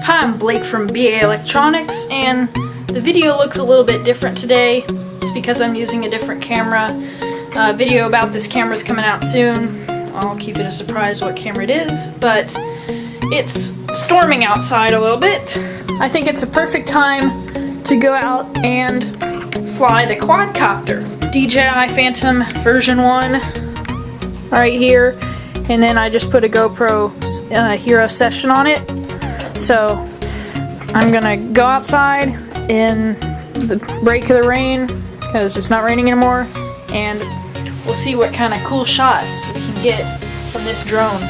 Hi, I'm Blake from baaelectronics, and the video looks a little bit different today. It's because I'm using a different camera. Video about this camera is coming out soon. I'll keep it a surprise what camera it is, but it's storming outside a little bit. I think it's a perfect time to go out and fly the quadcopter. DJI Phantom version 1 right here, and then I just put a GoPro Hero Session on it. So I'm gonna go outside in the break of the rain because it's not raining anymore, and we'll see what kind of cool shots we can get from this drone.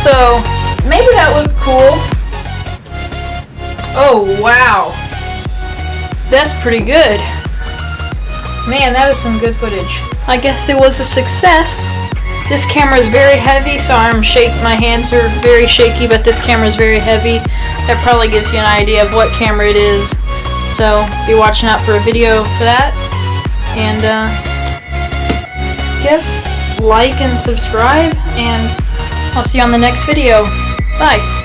So maybe that looked cool. Oh wow, that's pretty good. Man, that is some good footage. I guess it was a success. This camera is very heavy, so my hands are very shaky, but this camera is very heavy. That probably gives you an idea of what camera it is. So be watching out for a video for that. And guess like and subscribe, and I'll see you on the next video. Bye.